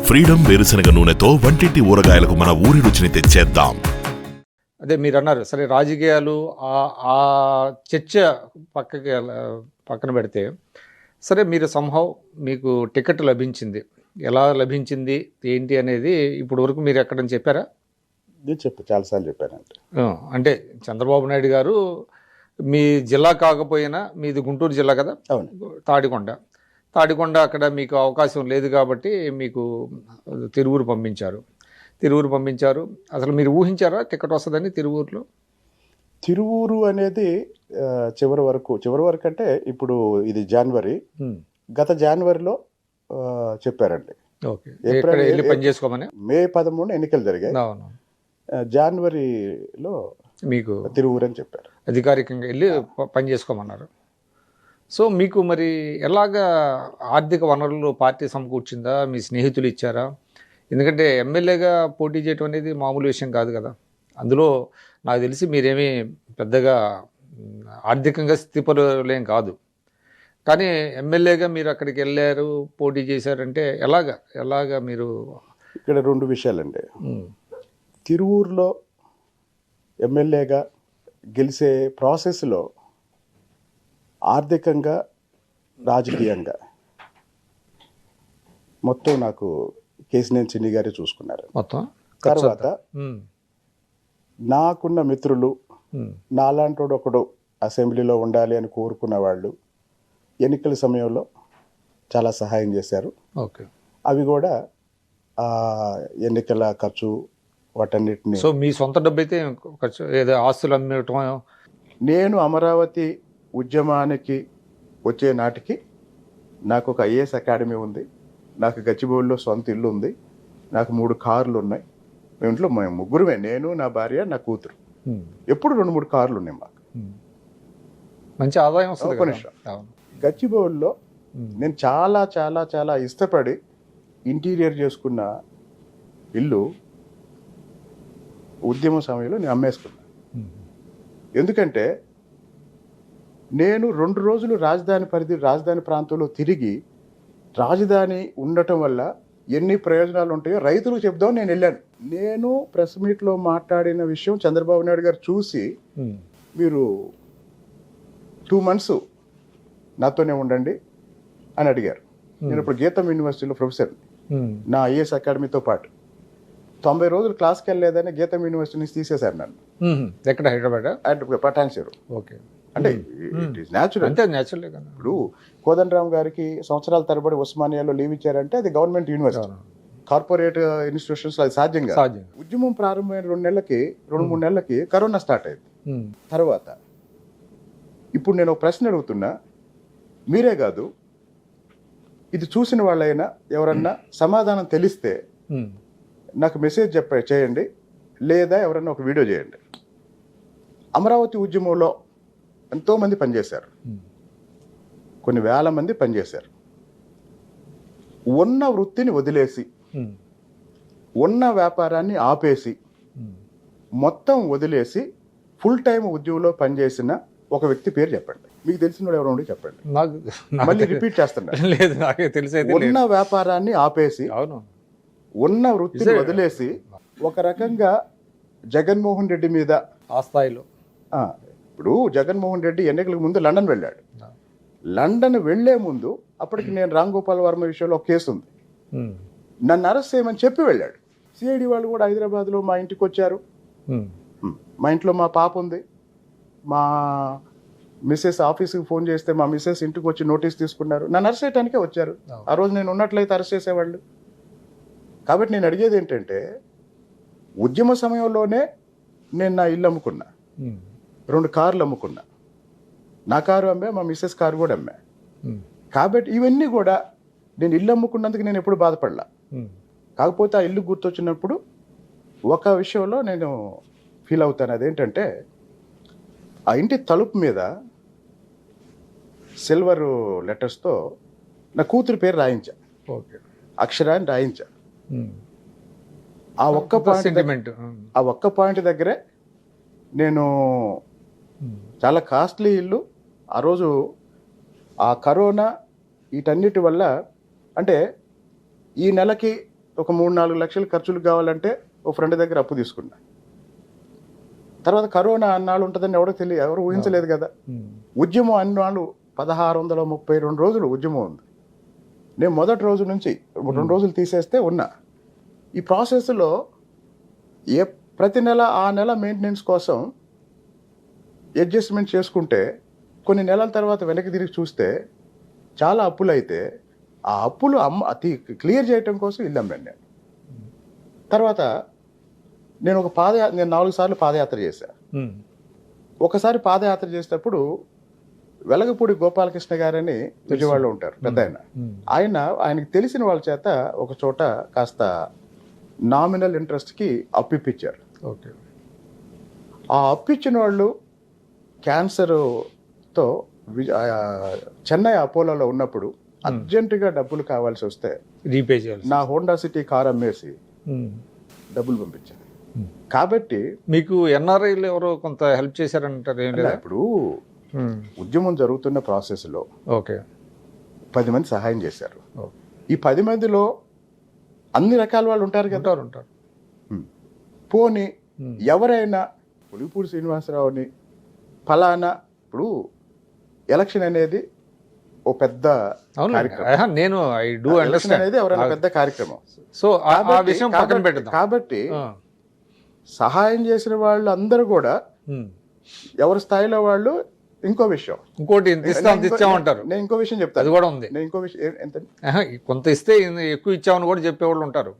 Freedom వేరుశనగ నూనెతో వంటింటి ఊరగాయలకు మన ఊరి రుచిని తెచ్చేద్దాం. అదే మీరు అన్నారు సరే, రాజకీయాలు ఆ చర్చ పక్కన పెడితే, సరే మీరు సంహవ్ మీకు టికెట్ లభించింది, ఎలా లభించింది ఏంటి అనేది ఇప్పుడు వరకు మీరు ఎక్కడని చెప్పారా? నేను చాలాసార్లు చెప్పానంటే అంటే చంద్రబాబు నాయుడు గారు మీ జిల్లా కాకపోయినా, మీది గుంటూరు జిల్లా కదా, అవును, తాడికొండ అక్కడ మీకు అవకాశం లేదు కాబట్టి మీకు తిరువూరు పంపించారు. అసలు మీరు ఊహించారా టికెట్ వస్తుందని తిరువూరులో? తిరువూరు అనేది చివరి వరకు అంటే ఇప్పుడు ఇది జనవరి, గత జనవరిలో చెప్పారండి. ఓకే, వెళ్ళి పని చేసుకోమని. మే 13 ఎన్నికలు జరిగాయి, జనవరిలో మీకు తిరువూరు అని చెప్పారు, అధికారికంగా వెళ్ళి పని చేసుకోమన్నారు. సో మీకు మరి ఎలాగా ఆర్థిక వనరులు పార్టీ సమకూర్చిందా, మీ స్నేహితులు ఇచ్చారా? ఎందుకంటే ఎమ్మెల్యేగా పోటీ చేయడం అనేది మామూలు విషయం కాదు కదా. అందులో నాకు తెలిసి మీరేమీ పెద్దగా ఆర్థికంగా స్థితిపరులేం కాదు, కానీ ఎమ్మెల్యేగా మీరు అక్కడికి వెళ్ళారు, పోటీ చేశారంటే ఎలాగా మీరు? ఇక్కడ 2 విషయాలండి. తిరువూరులో ఎమ్మెల్యేగా గెలిచే ప్రాసెస్లో ఆర్థికంగా, రాజకీయంగా మొత్తం నాకు కేసినేని చిన్ని గారే చూసుకున్నారు మొత్తం. తర్వాత నాకున్న మిత్రులు, నాలాంటి ఒకడు అసెంబ్లీలో ఉండాలి అని కోరుకున్న వాళ్ళు ఎన్నికల సమయంలో చాలా సహాయం చేశారు. ఓకే, అవి కూడా ఎన్నికల ఖర్చు వాటన్నిటిని. సో మీ సొంత డబ్బు అయితే ఖర్చు, ఏదో ఆస్తులు అమ్మటం? నేను అమరావతి ఉద్యమానికి వచ్చే నాటికి నాకు ఒక ఐఏఎస్ అకాడమీ ఉంది, నాకు గచ్చిబౌలిలో సొంత ఇల్లు ఉంది, నాకు 3 కార్లు ఉన్నాయి. మేము ఇంట్లో మేము ముగ్గురమే, నేను, నా భార్య, నా కూతురు. ఎప్పుడు 2-3 కార్లు ఉన్నాయి మాకు. మంచి ఆదాయం వస్తుంది. గచ్చిబౌలిలో నేను చాలా చాలా చాలా ఇష్టపడి ఇంటీరియర్ చేసుకున్న ఇల్లు ఉద్యమ సమయంలో నేను అమ్మేసుకున్నా. ఎందుకంటే నేను 2 రోజులు రాజధాని ప్రాంతంలో తిరిగి, రాజధాని ఉండటం వల్ల ఎన్ని ప్రయోజనాలు ఉంటాయో రైతులకు చెప్దామని నేను వెళ్ళాను. నేను ప్రెస్ మీట్లో మాట్లాడిన విషయం చంద్రబాబు నాయుడు గారు చూసి, మీరు 2 months నాతోనే ఉండండి అని అడిగారు. నేను ఇప్పుడు గీతం యూనివర్సిటీలో ప్రొఫెసర్, నా ఐఏఎస్ అకాడమీతో పాటు 90 రోజులు క్లాస్కి వెళ్ళలేదని గీతం యూనివర్సిటీ నుంచి తీసేశారు నన్ను. ఎక్కడ? హైదరాబాద్, పటాన్చేరు. ఓకే, అంటే ఇట్ ఈస్ న్యాచురల్. ఇప్పుడు కోదండరామ్ గారికి సంవత్సరాల తరబడి ఉస్మానియాలో లీవ్ ఇచ్చారంటే అది గవర్నమెంట్ యూనివర్సిటీ, కార్పొరేట్ ఇన్స్టిట్యూషన్స్ అది సాధ్యం కాదు. ఉద్యమం ప్రారంభమైన 2-3 నెలలకి కరోనా స్టార్ట్ అయింది. తర్వాత ఇప్పుడు నేను ఒక ప్రశ్న అడుగుతున్నా, మీరే కాదు ఇది చూసిన వాళ్ళైనా ఎవరన్నా సమాధానం తెలిస్తే నాకు మెసేజ్ చేయండి, లేదా ఎవరన్నా ఒక వీడియో చేయండి. అమరావతి ఉద్యమంలో ఎంతోమంది పనిచేశారు, కొన్ని వేల మంది పనిచేశారు. ఉన్న వృత్తిని వదిలేసి, ఉన్న వ్యాపారాన్ని ఆపేసి, మొత్తం వదిలేసి ఫుల్ టైం ఉద్యోగంలో పనిచేసిన ఒక వ్యక్తి పేరు చెప్పండి, మీకు తెలిసిన ఎవరు ఉండి చెప్పండి. మళ్ళీ రిపీట్ చేస్తున్నా, ఉన్న వ్యాపారాన్ని ఆపేసి, ఉన్న వృత్తిని వదిలేసి, ఒక రకంగా జగన్మోహన్ రెడ్డి మీద ఆ స్థాయిలో. ఇప్పుడు జగన్మోహన్ రెడ్డి ఎన్నికలకు ముందు లండన్ వెళ్ళాడు. లండన్ వెళ్లే ముందు అప్పటికి నేను రామ్ గోపాల్ వర్మ విషయంలో ఒక కేసు ఉంది, నన్ను అరెస్ట్ చేయమని చెప్పి వెళ్ళాడు. సిఐడి వాళ్ళు కూడా హైదరాబాద్లో మా ఇంటికి వచ్చారు. మా ఇంట్లో మా పాప ఉంది, మా మిస్సెస్ ఆఫీస్కి ఫోన్ చేస్తే మా మిస్సెస్ ఇంటికి వచ్చి నోటీస్ తీసుకున్నారు. నన్ను అరెస్ట్ చేయడానికే వచ్చారు. ఆ రోజు నేను ఉన్నట్లయితే అరెస్ట్ చేసేవాళ్ళు. కాబట్టి నేను అడిగేది ఏంటంటే, ఉద్యమ సమయంలోనే నేను నా ఇల్లు అమ్ముకున్నా, 2 కార్లు అమ్ముకున్నా, నా కారు అమ్మా, మా మిస్సెస్ కారు కూడా అమ్మా. కాబట్టి ఇవన్నీ కూడా నేను ఇల్లు అమ్ముకున్నందుకు నేను ఎప్పుడు బాధపడలా. కాకపోతే ఆ ఇల్లు గుర్తొచ్చినప్పుడు ఒక విషయంలో నేను ఫీల్ అవుతాను, అదేంటంటే ఆ ఇంటి తలుపు మీద సిల్వర్ లెటర్స్తో నా కూతురు పేరు రాయించా, అక్షరాన్ని రాయించా. ఆ ఒక్క పాయింట్ దగ్గరే నేను చాలా కాస్ట్లీ ఇల్లు ఆ రోజు ఆ కరోనా వీటన్నిటి వల్ల, అంటే ఈ నెలకి ఒక 3-4 లక్షలు ఖర్చులు కావాలంటే ఓ ఫ్రెండ్ దగ్గర అప్పు తీసుకున్నా. తర్వాత కరోనా అన్నాళ్ళు ఉంటుందని ఎవరు ఊహించలేదు కదా. ఉద్యమం అన్నాళ్ళు 1632 రోజులు ఉద్యమం ఉంది. నేను మొదటి రోజు నుంచి 2 రోజులు తీసేస్తే ఉన్నా. ఈ ప్రాసెస్లో ప్రతి నెల ఆ నెల మెయింటెనెన్స్ కోసం అడ్జస్ట్మెంట్ చేసుకుంటే కొన్ని నెలల తర్వాత వెనక్కి తిరిగి చూస్తే చాలా అప్పులు అయితే ఆ అప్పులు క్లియర్ చేయటం కోసం ఇల్లు అమ్మాను నేను. తర్వాత నేను నేను 4 సార్లు పాదయాత్ర చేశాను. ఒకసారి పాదయాత్ర చేసేటప్పుడు వెలగపూడి గోపాలకృష్ణ గారని విజయవాడలో ఉంటారు పెద్ద ఆయనకి తెలిసిన వాళ్ళ చేత ఒక చోట కాస్త నామినల్ ఇంట్రెస్ట్కి అప్పిప్పించారు. ఓకే. ఆ అప్పిచ్చిన వాళ్ళు క్యాన్సర్తో చెన్నై అపోలోలో ఉన్నప్పుడు అర్జెంటుగా డబ్బులు కావాల్సి వస్తే రీపే చేయాలి. నా హోండా సిటీ కార్ అమ్మేసి డబ్బులు పంపించాను. కాబట్టి మీకు ఎన్ఆర్ఐలు ఎవరో కొంత హెల్ప్ చేశారంటారు ఏం లేదా? ఇప్పుడు ఉద్యమం జరుగుతున్న ప్రాసెస్లో ఓకే 10 మంది సహాయం చేశారు. ఈ 10 మందిలో అన్ని రకాల వాళ్ళు ఉంటారు కదా. ఉంటారు. పోనీ ఎవరైనా పులిపూడి శ్రీనివాసరావుని ఫలానా ఇప్పుడు ఎలక్షన్ అనేది ఓ పెద్ద కార్యక్రమం. నేను ఐ డూ ఎలక్షన్ అనేది ఎవరైనా పెద్ద కార్యక్రమం. సో ఆ విషయం పక్కన పెడదాం. కాబట్టి సహాయం చేసిన వాళ్ళు అందరూ కూడా ఎవరి స్థాయిలో వాళ్ళు. ఇంకో విషయం ఇంకోటి ఇచ్చామంటారు. నేను ఇంకో విషయం చెప్తాను. అది కూడా ఉంది. నేను ఇంకో విషయం ఎంత కొంత ఇస్తే ఎక్కువ ఇచ్చామని కూడా చెప్పేవాళ్ళు ఉంటారు.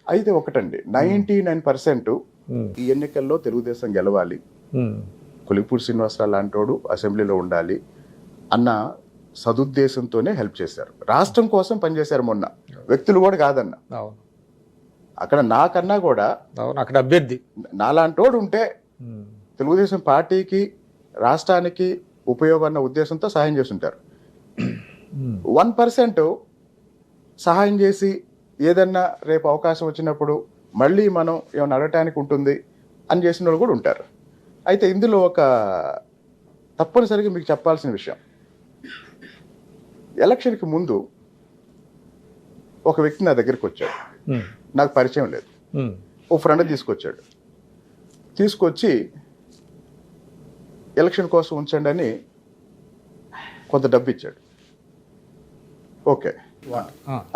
అయితే ఒకటండి 99% ఈ ఎన్నికల్లో తెలుగుదేశం గెలవాలి, కొలిపూడి శ్రీనివాసరావు లాంటోడు అసెంబ్లీలో ఉండాలి అన్న సదుద్దేశంతోనే హెల్ప్ చేశారు. రాష్ట్రం కోసం పనిచేశారు. మొన్న వ్యక్తులు కూడా కాదన్న, అక్కడ నాకన్నా కూడా అక్కడ అభ్యర్థి నాలాంటోడు ఉంటే తెలుగుదేశం పార్టీకి రాష్ట్రానికి ఉపయోగం అన్న ఉద్దేశంతో సహాయం చేస్తుంటారు. 1% సహాయం చేసి ఏదన్నా రేపు అవకాశం వచ్చినప్పుడు మళ్ళీ మనం ఏమైనా అడగటానికి ఉంటుంది అని చేసిన వాళ్ళు కూడా ఉంటారు. అయితే ఇందులో ఒక తప్పనిసరిగా మీకు చెప్పాల్సిన విషయం, ఎలక్షన్కి ముందు ఒక వ్యక్తి నా దగ్గరికి వచ్చాడు. నాకు పరిచయం లేదు. ఓ ఫ్రెండ్ తీసుకొచ్చి ఎలక్షన్ కోసం ఉంచండి అని కొంత డబ్బు ఇచ్చాడు. ఓకే,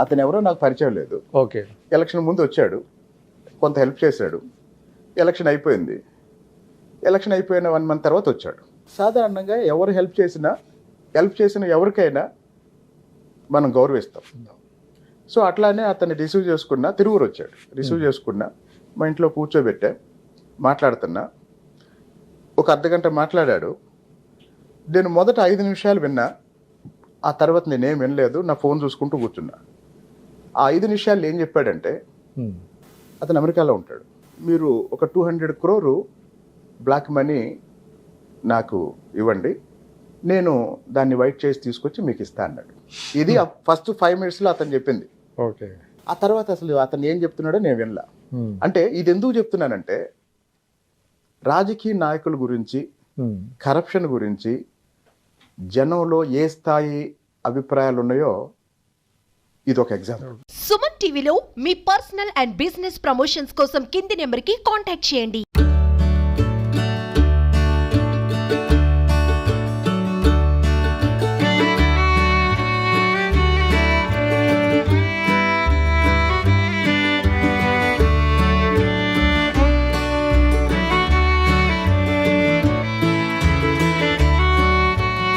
అతను ఎవరో నాకు పరిచయం లేదు. ఓకే, ఎలక్షన్ ముందు వచ్చాడు, కొంత హెల్ప్ చేశాడు. ఎలక్షన్ అయిపోయింది. ఎలక్షన్ అయిపోయిన 1 month తర్వాత వచ్చాడు. సాధారణంగా ఎవరు హెల్ప్ చేసిన ఎవరికైనా మనం గౌరవిస్తాం. సో అట్లానే అతన్ని రిసీవ్ చేసుకున్నా, తిరువురు వచ్చాడు, రిసీవ్ చేసుకున్నా, మా ఇంట్లో కూర్చోబెట్టా, మాట్లాడుతున్నా. ఒక అర్ధగంట మాట్లాడాడు. నేను మొదట 5 నిమిషాలు విన్నా, ఆ తర్వాత నేనేం వినలేదు, నా ఫోన్ చూసుకుంటూ కూర్చున్నా. ఆ 5 నిమిషాలు ఏం చెప్పాడంటే, అతను అమెరికాలో ఉంటాడు, మీరు ఒక 200 crore బ్లాక్ మనీ నాకు ఇవ్వండి, నేను దాన్ని వైట్ చేసి తీసుకొచ్చి మీకు ఇస్తా అన్నాడు. ఇది ఫస్ట్ 5 minutesలో అతను చెప్పింది. ఓకే. ఆ తర్వాత అసలు అతను ఏం చెప్తున్నాడో నేను వినలా. అంటే ఇది ఎందుకు చెప్తున్నానంటే, రాజకీయ నాయకుల గురించి, కరప్షన్ గురించి జనంలో ఏ స్థాయి అభిప్రాయాలు ఉన్నాయో ఇది ఒక ఎగ్జాంపుల్. సుమన్ టీవీలో మీ పర్సనల్ అండ్ బిజినెస్ ప్రమోషన్స్ కోసం కింది నెంబర్కి కాంటాక్ట్ చేయండి.